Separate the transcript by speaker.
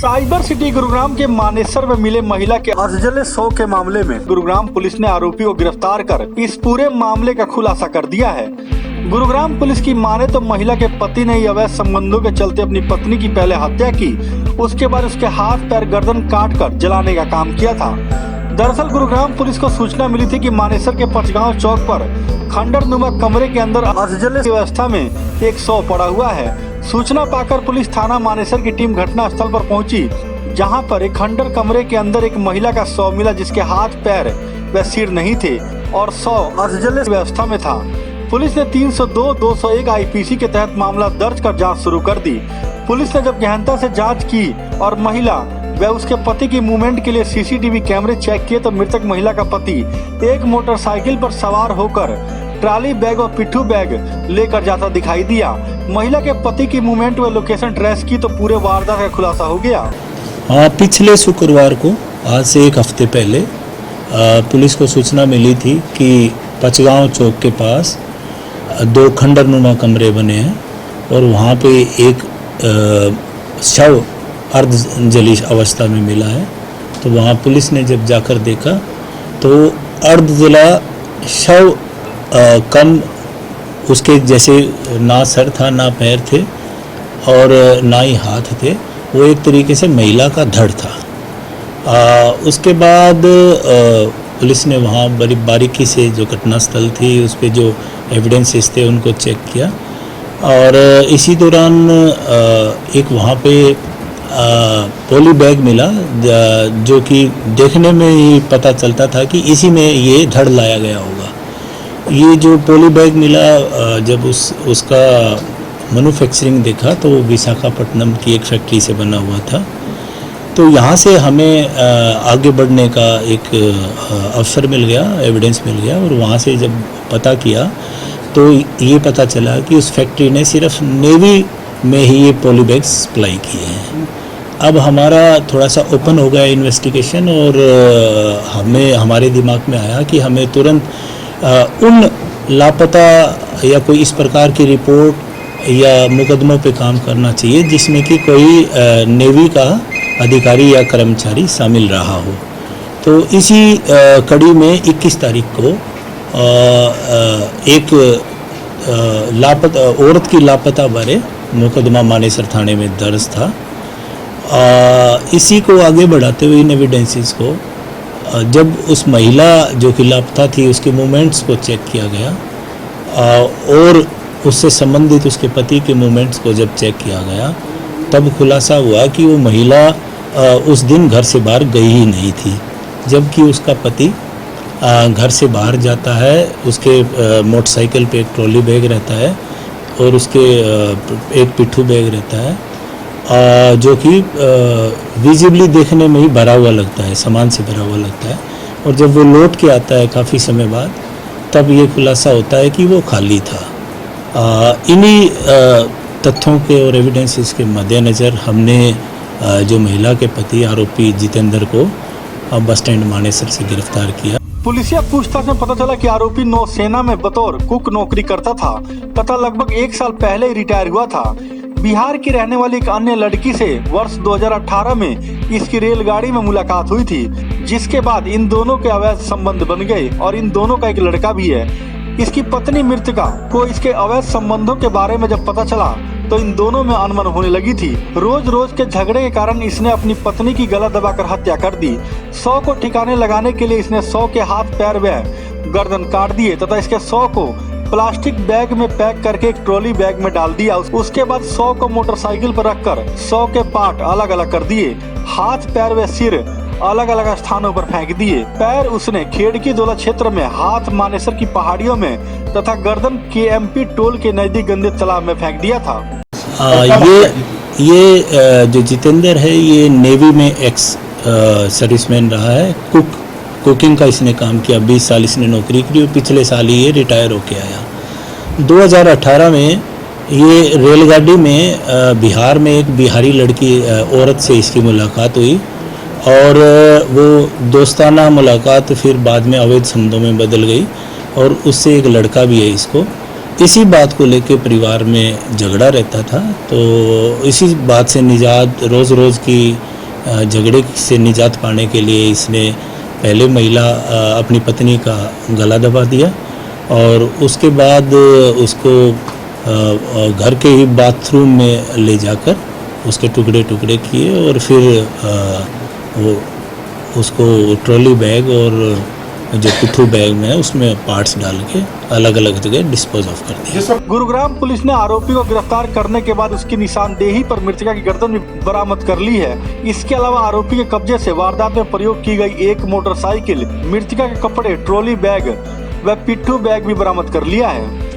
Speaker 1: Cyber city Gurugram के मानेसर में मिले महिला के अर्जले 100 के मामले में गुरुग्राम पुलिस ने आरोपी को गिरफ्तार कर इस पूरे मामले का खुलासा कर दिया है। गुरुग्राम पुलिस की माने तो महिला के पति ने अवैध संबंधों के चलते अपनी पत्नी की पहले हत्या की, उसके बाद उसके हाथ पैर गर्दन काट कर जलाने का काम किया था। दरअसल गुरुग्राम पुलिस को सूचना मिली थी कि मानेसर के पचगांव चौक पर खंडर नुमा कमरे के अंदर अर्जले की अवस्था में एक 100 पड़ा हुआ है। सूचना पाकर पुलिस थाना मानेसर की टीम घटना स्थल पर पहुंची, जहां पर एक खंडर कमरे के अंदर एक महिला का 100 मिला, जिसके हाथ पैर व सिर नहीं थे और 100 अर्जले अवस्था में था। पुलिस ने 302, 201 आईपीसी के तहत मामला दर्ज कर जांच शुरू कर दी। पुलिस ने जब गहनता से जांच की और महिला व उसके पति की मूवमेंट के लिए सीसीटीवी कैमरे चेक किए तो मृतक महिला का पति एक मोटरसाइकिल पर सवार होकर ट्रॉली बैग और पिट्ठू बैग लेकर जाता दिखाई दिया। महिला के पति की मूवमेंट व लोकेशन ट्रेस की तो पूरे वारदात का खुलासा हो गया।
Speaker 2: पिछले शुक्रवार को आज से एक हफ्ते पहले पुलिस को सूचना मिली थी कि पचगांव चौक के पास 2 खंडरनुमा कमरे बने हैं और वहाँ पे एक शव अर्धजली अवस्था में मिला है। तो वहाँ पुलिस ने जब जाकर देखा तो अर्धजला शव कम उसके जैसे ना सर था ना पैर थे और ना ही हाथ थे, वो एक तरीके से महिला का धड़ था। उसके बाद पुलिस ने वहाँ बड़ी बारीकी से जो घटनास्थल थी उस पर जो एविडेंसेस थे उनको चेक किया और इसी दौरान एक वहाँ पे पॉली बैग मिला जो कि देखने में ही पता चलता था कि इसी में ये धड़ लाया गया होगा। ये जो पॉली बैग मिला जब उसका मैन्युफैक्चरिंग देखा तो वो विशाखापट्टनम की एक फैक्ट्री से बना हुआ था। तो यहाँ से हमें आगे बढ़ने का एक अवसर मिल गया, एविडेंस मिल गया और वहाँ से जब पता किया तो ये पता चला कि उस फैक्ट्री ने सिर्फ नेवी में ही ये पॉली बैग्स सप्लाई किए हैं। अब हमारा थोड़ा सा ओपन हो गया इन्वेस्टिगेशन और हमारे दिमाग में आया कि हमें तुरंत उन लापता या कोई इस प्रकार की रिपोर्ट या मुकदमों पे काम करना चाहिए जिसमें कि कोई नेवी का अधिकारी या कर्मचारी शामिल रहा हो। तो इसी कड़ी में 21 तारीख को एक लापता औरत की लापता बारे मुकदमा मानेसर थाने में दर्ज था। इसी को आगे बढ़ाते हुए इन एविडेंसेस को जब उस महिला जो कि लापता थी उसके मूवमेंट्स को चेक किया गया और उससे संबंधित उसके पति के मूवमेंट्स को जब चेक किया गया तब खुलासा हुआ कि वो महिला उस दिन घर से बाहर गई ही नहीं थी, जबकि उसका पति घर से बाहर जाता है। उसके मोटरसाइकिल पे एक ट्रॉली बैग रहता है और उसके एक पिट्ठू बैग रहता है जो कि विजिबली देखने में ही भरा हुआ लगता है, सामान से भरा हुआ लगता है। और जब वो लौट के आता है काफ़ी समय बाद तब ये खुलासा होता है कि वो खाली था। इन्हीं तथ्यों के और एविडेंसेस के मद्देनज़र हमने जो महिला के पति आरोपी जितेंद्र को बस स्टैंड मानेसर से गिरफ्तार किया।
Speaker 1: पुलिसिया पूछताछ में पता चला कि आरोपी नौसेना में बतौर कुक नौकरी करता था तथा लगभग 1 साल पहले ही रिटायर हुआ था। बिहार की रहने वाली एक अन्य लड़की से वर्ष 2018 में इसकी रेलगाड़ी में मुलाकात हुई थी, जिसके बाद इन दोनों के अवैध संबंध बन गए और इन दोनों का एक लड़का भी है। इसकी पत्नी मृतका को इसके अवैध संबंधों के बारे में जब पता चला तो इन दोनों में अनबन होने लगी थी। रोज रोज के झगड़े के कारण इसने अपनी पत्नी की गला दबाकर हत्या कर दी। 100 को ठिकाने लगाने के लिए इसने 100 के हाथ पैर व गर्दन काट दिए तथा इसके 100 को प्लास्टिक बैग में पैक करके एक ट्रॉली बैग में डाल दिया। उसके बाद 100 को मोटरसाइकिल पर रखकर 100 के पार्ट अलग अलग कर दिए। हाथ पैर व सिर अलग अलग स्थानों पर फेंक दिए। पैर उसने खेड़की दोला क्षेत्र में, हाथ मानेसर की पहाड़ियों में तथा गर्दन KMP टोल के नजदीक गंदे तालाब में फेंक दिया था।
Speaker 2: ये जो जितेंद्र है ये नेवी में एक्स सर्विसमैन रहा है। कुकिंग का इसने काम किया, 20 साल इसने नौकरी की और पिछले साल ही ये रिटायर होके आया। 2018 में ये रेलगाड़ी में बिहार में एक बिहारी लड़की औरत से इसकी मुलाकात हुई और वो दोस्ताना मुलाकात फिर बाद में अवैध संबंधों में बदल गई और उससे एक लड़का भी है। इसको इसी बात को लेके परिवार में झगड़ा रहता था, तो इसी बात से निजात रोज़ रोज़ की झगड़े से निजात पाने के लिए इसने पहले अपनी पत्नी का गला दबा दिया और उसके बाद उसको घर के ही बाथरूम में ले जाकर उसके टुकड़े टुकड़े किए और फिर वो उसको ट्रॉली बैग और जो पिट्ठू बैग में है उसमें पार्ट्स डाल के अलग अलग जगह डिस्पोज ऑफ कर दिया।
Speaker 1: गुरुग्राम पुलिस ने आरोपी को गिरफ्तार करने के बाद उसकी निशानदेही पर मृतका की गर्दन भी बरामद कर ली है। इसके अलावा आरोपी के कब्जे से वारदात में प्रयोग की गई एक मोटरसाइकिल, मृतका के कपड़े, ट्रॉली बैग व पिट्ठू बैग भी बरामद कर लिया है।